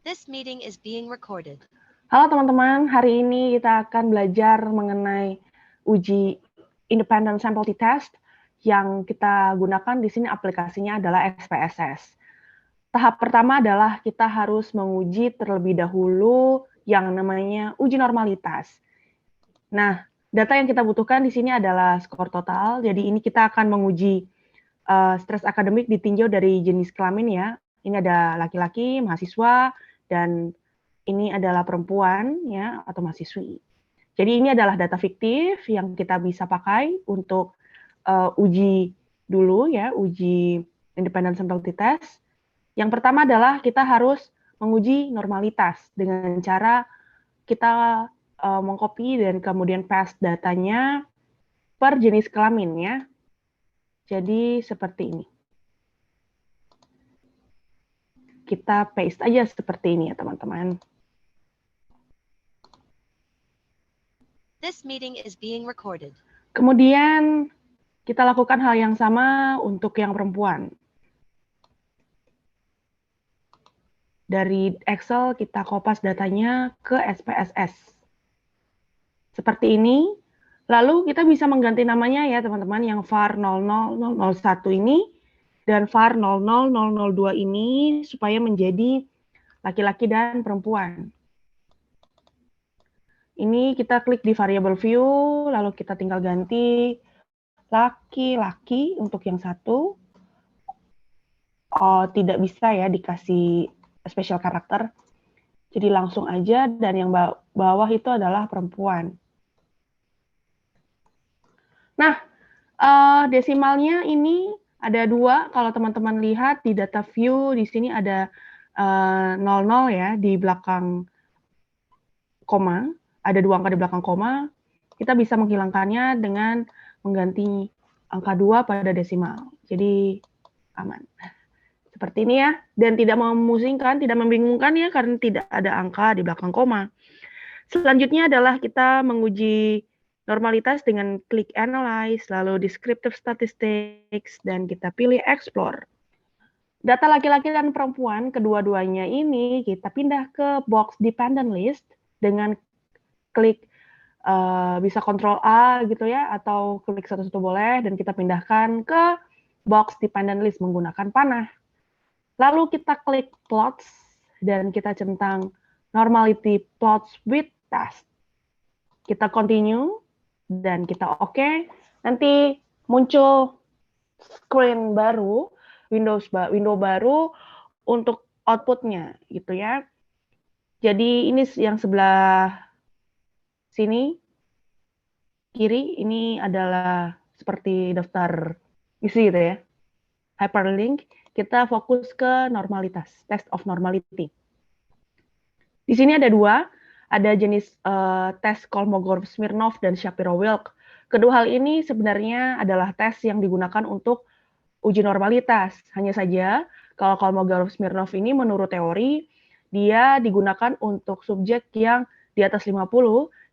This meeting is being recorded. Halo teman-teman, hari ini kita akan belajar mengenai uji Independent Sample T-Test yang kita gunakan di sini aplikasinya adalah SPSS. Tahap pertama adalah kita harus menguji terlebih dahulu yang namanya uji normalitas. Nah, data yang kita butuhkan di sini adalah skor total, jadi ini kita akan menguji stres akademik ditinjau dari jenis kelamin ya. Ini ada laki-laki, mahasiswa, dan ini adalah perempuan ya atau mahasiswi. Jadi ini adalah data fiktif yang kita bisa pakai untuk uji dulu ya, uji independent sample t-test. Yang pertama adalah kita harus menguji normalitas dengan cara kita mengcopy dan kemudian paste datanya per jenis kelamin ya. Jadi seperti ini. Kita paste aja seperti ini ya teman-teman. This meeting is being recorded. Kemudian kita lakukan hal yang sama untuk yang perempuan. Dari Excel kita kopas datanya ke SPSS. Seperti ini. Lalu kita bisa mengganti namanya ya teman-teman, yang var 00001 ini dan var 00002 ini supaya menjadi laki-laki dan perempuan. Ini kita klik di variable view, lalu kita tinggal ganti laki-laki untuk yang satu. Oh, tidak bisa ya dikasih special karakter. Jadi langsung aja, dan yang bawah itu adalah perempuan. Nah, desimalnya ini ada 2. Kalau teman-teman lihat di data view, di sini ada 00 ya, di belakang koma. Ada 2 angka di belakang koma. Kita bisa menghilangkannya dengan mengganti angka 2 pada desimal. Jadi aman. Seperti ini ya. Dan tidak memusingkan, tidak membingungkan ya, karena tidak ada angka di belakang koma. Selanjutnya adalah kita menguji normalitas dengan klik Analyze, lalu Descriptive Statistics, dan kita pilih Explore. Data laki-laki dan perempuan, kedua-duanya ini kita pindah ke Box Dependent List dengan klik bisa Ctrl A gitu ya, atau klik satu-satu boleh, dan kita pindahkan ke Box Dependent List menggunakan panah. Lalu kita klik Plots, dan kita centang Normality Plots with Test. Kita continue, dan kita oke. Nanti muncul screen baru, window baru untuk outputnya gitu ya. Jadi ini yang sebelah sini kiri ini adalah seperti daftar isi gitu ya, hyperlink. Kita fokus ke normalitas, test of normality. Di sini ada 2. Ada jenis tes Kolmogorov-Smirnov dan Shapiro-Wilk. Kedua hal ini sebenarnya adalah tes yang digunakan untuk uji normalitas. Hanya saja kalau Kolmogorov-Smirnov ini menurut teori dia digunakan untuk subjek yang di atas 50,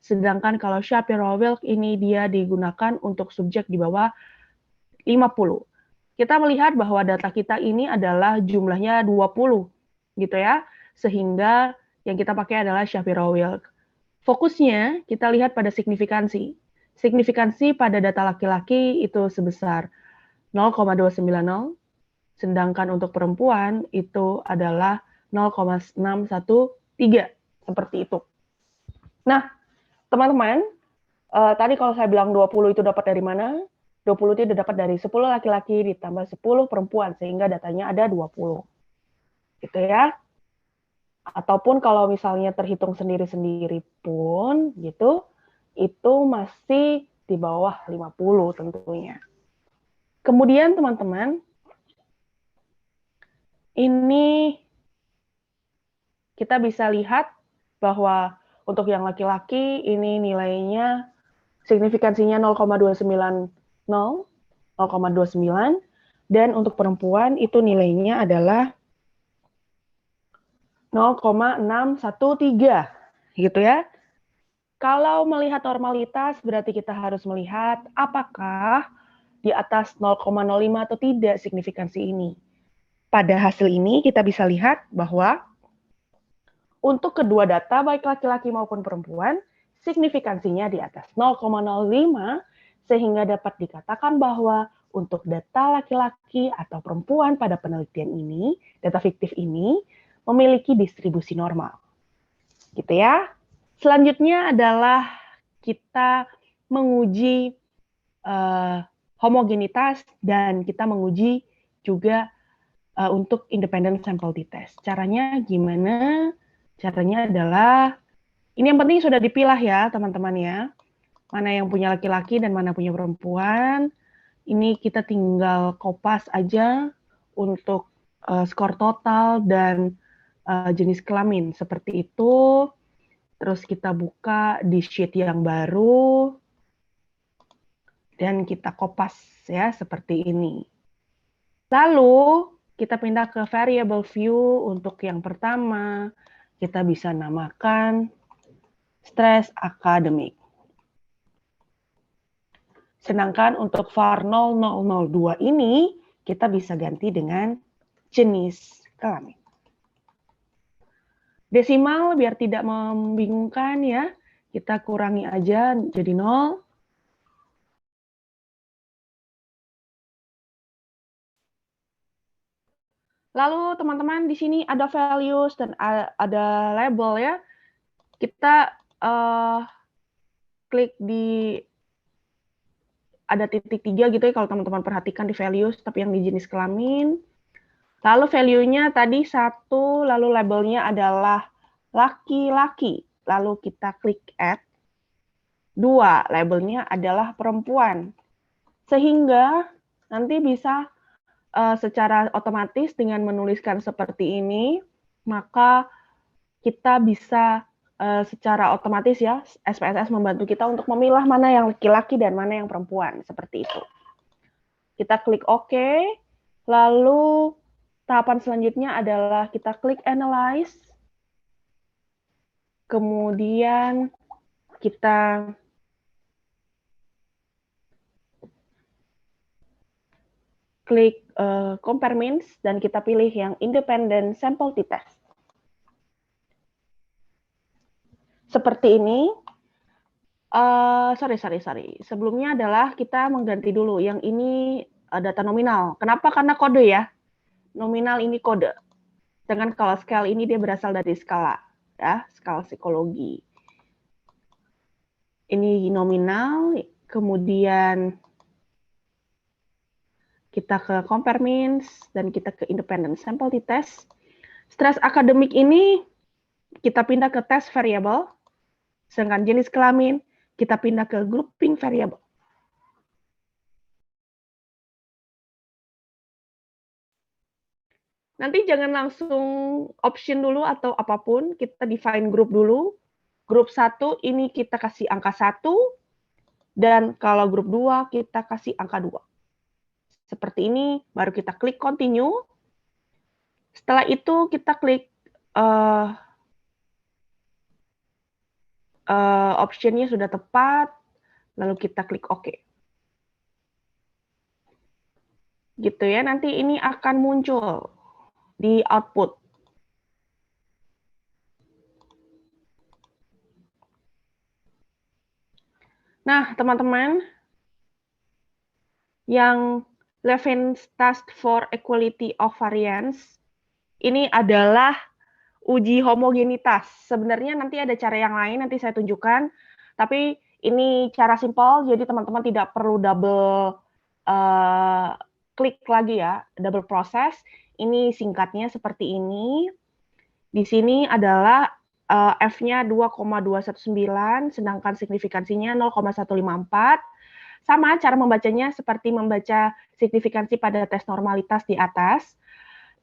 sedangkan kalau Shapiro-Wilk ini dia digunakan untuk subjek di bawah 50. Kita melihat bahwa data kita ini adalah jumlahnya 20 gitu ya, sehingga yang kita pakai adalah Shapiro-Wilk. Fokusnya kita lihat pada signifikansi. Signifikansi pada data laki-laki itu sebesar 0,290, sedangkan untuk perempuan itu adalah 0,613, seperti itu. Nah, teman-teman, tadi kalau saya bilang 20 itu dapat dari mana? 20 itu dapat dari 10 laki-laki ditambah 10 perempuan, sehingga datanya ada 20. Gitu ya. Ataupun kalau misalnya terhitung sendiri-sendiri pun gitu, itu masih di bawah 50 tentunya. Kemudian teman-teman, ini kita bisa lihat bahwa untuk yang laki-laki ini nilainya signifikansinya 0,290, 0,29, dan untuk perempuan itu nilainya adalah 0,613 gitu ya. Kalau melihat normalitas berarti kita harus melihat apakah di atas 0,05 atau tidak signifikansi ini. Pada hasil ini kita bisa lihat bahwa untuk kedua data, baik laki-laki maupun perempuan, signifikansinya di atas 0,05, sehingga dapat dikatakan bahwa untuk data laki-laki atau perempuan pada penelitian ini, data fiktif ini, memiliki distribusi normal. Gitu ya. Selanjutnya adalah kita menguji homogenitas dan kita menguji juga untuk independent sample t-test. Caranya gimana? Caranya adalah, ini yang penting sudah dipilah ya teman-teman ya. Mana yang punya laki-laki dan mana punya perempuan. Ini kita tinggal kopas aja untuk skor total dan jenis kelamin. Seperti itu. Terus kita buka di sheet yang baru. Dan kita kopas ya seperti ini. Lalu kita pindah ke variable view. Untuk yang pertama, kita bisa namakan stress academic. Sedangkan untuk var 0002 ini, kita bisa ganti dengan jenis kelamin. Desimal biar tidak membingungkan ya, kita kurangi aja jadi 0. Lalu teman-teman di sini ada values dan ada label ya. Kita klik di ada titik 3 gitu ya kalau teman-teman perhatikan di values, tapi yang di jenis kelamin. Lalu value-nya tadi 1, lalu labelnya adalah laki-laki. Lalu kita klik add. 2, labelnya adalah perempuan. Sehingga nanti bisa secara otomatis dengan menuliskan seperti ini, maka kita bisa secara otomatis ya, SPSS membantu kita untuk memilah mana yang laki-laki dan mana yang perempuan, seperti itu. Kita klik OK, lalu tahapan selanjutnya adalah kita klik Analyze, kemudian kita klik Compare Means, dan kita pilih yang Independent Sample t-Test. Seperti ini. Sorry. Sebelumnya adalah kita mengganti dulu. Yang ini data nominal. Kenapa? Karena kode ya. Nominal ini kode. Sedangkan kalau scale ini dia berasal dari skala. Ya, skala psikologi. Ini nominal, kemudian kita ke Compare Means, dan kita ke Independent Sample t-Test. Stress akademik ini kita pindah ke test variable. Sedangkan jenis kelamin, kita pindah ke grouping variable. Nanti jangan langsung option dulu atau apapun, kita define group dulu. Grup 1 ini kita kasih angka 1, dan kalau grup 2 kita kasih angka 2. Seperti ini, baru kita klik continue. Setelah itu kita klik optionnya sudah tepat, lalu kita klik OK. Gitu ya, nanti ini akan muncul di output. Nah, teman-teman, yang Levin's Task for Equality of Variance, ini adalah uji homogenitas. Sebenarnya nanti ada cara yang lain, nanti saya tunjukkan. Tapi ini cara simpel, jadi teman-teman tidak perlu double klik lagi ya, double proses. Ini singkatnya seperti ini. Di sini adalah F-nya 2,219, sedangkan signifikansinya 0,154. Sama cara membacanya seperti membaca signifikansi pada tes normalitas di atas.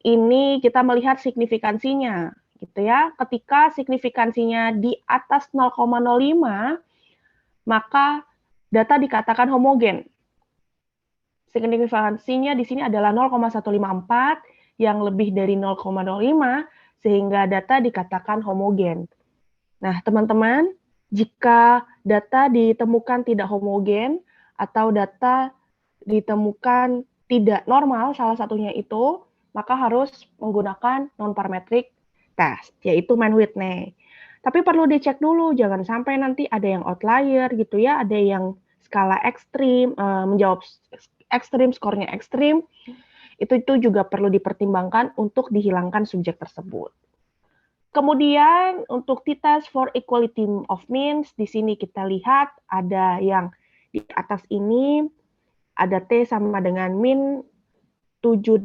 Ini kita melihat signifikansinya, gitu ya. Ketika signifikansinya di atas 0,05, maka data dikatakan homogen. Signifikansinya di sini adalah 0,154, yang lebih dari 0,05, sehingga data dikatakan homogen. Nah, teman-teman, jika data ditemukan tidak homogen, atau data ditemukan tidak normal, salah satunya itu, maka harus menggunakan non-parametric test, yaitu Mann Whitney. Tapi perlu dicek dulu, jangan sampai nanti ada yang outlier gitu ya, ada yang skala ekstrim, menjawab ekstrim, skornya ekstrim, itu juga perlu dipertimbangkan untuk dihilangkan subjek tersebut. Kemudian untuk t-test for equality of means, di sini kita lihat ada yang di atas ini ada T sama dengan min 789,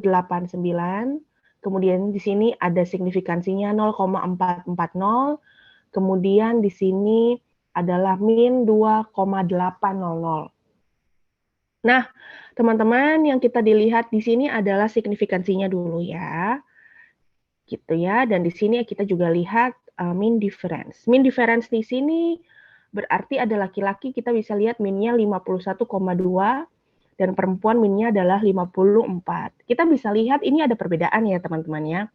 kemudian di sini ada signifikansinya 0,440, kemudian di sini adalah min 2,800. Nah, teman-teman yang kita dilihat di sini adalah signifikansinya dulu ya. Gitu ya, dan di sini kita juga lihat mean difference. Mean difference di sini berarti ada laki-laki kita bisa lihat minnya 51,2 dan perempuan minnya adalah 54. Kita bisa lihat ini ada perbedaan ya teman-teman ya.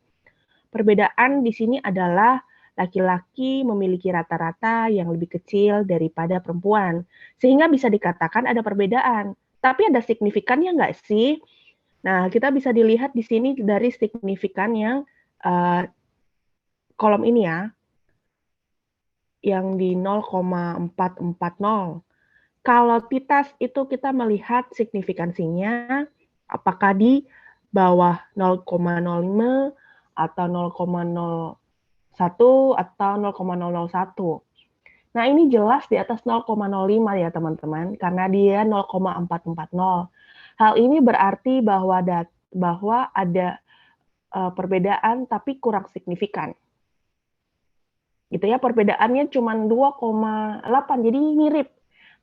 Perbedaan di sini adalah laki-laki memiliki rata-rata yang lebih kecil daripada perempuan. Sehingga bisa dikatakan ada perbedaan. Tapi ada signifikannya nggak sih? Nah, kita bisa dilihat di sini dari signifikan yang kolom ini ya, yang di 0,440. Kalau t-test itu kita melihat signifikansinya apakah di bawah 0,05 atau 0,01 atau 0,001. Nah, ini jelas di atas 0,05 ya teman-teman, karena dia 0,440. Hal ini berarti bahwa ada perbedaan tapi kurang signifikan. Gitu ya, perbedaannya cuma 2,8, jadi mirip,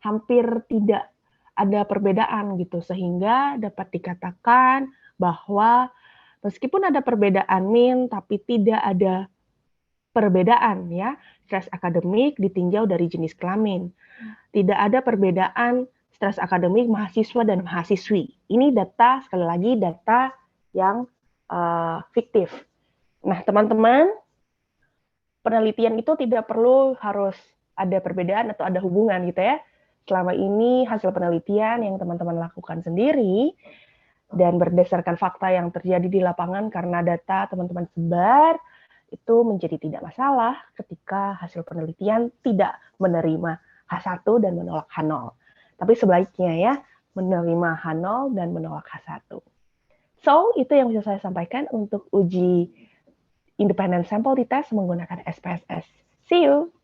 hampir tidak ada perbedaan gitu, sehingga dapat dikatakan bahwa meskipun ada perbedaan min, tapi tidak ada perbedaan ya, stres akademik ditinjau dari jenis kelamin. Tidak ada perbedaan stres akademik mahasiswa dan mahasiswi. Ini data, sekali lagi, data yang fiktif. Nah, teman-teman, penelitian itu tidak perlu harus ada perbedaan atau ada hubungan gitu ya. Selama ini hasil penelitian yang teman-teman lakukan sendiri dan berdasarkan fakta yang terjadi di lapangan karena data teman-teman sebar, itu menjadi tidak masalah ketika hasil penelitian tidak menerima H1 dan menolak H0. Tapi sebaliknya ya, menerima H0 dan menolak H1. So, itu yang bisa saya sampaikan untuk uji Independent Sample Test menggunakan SPSS. See you!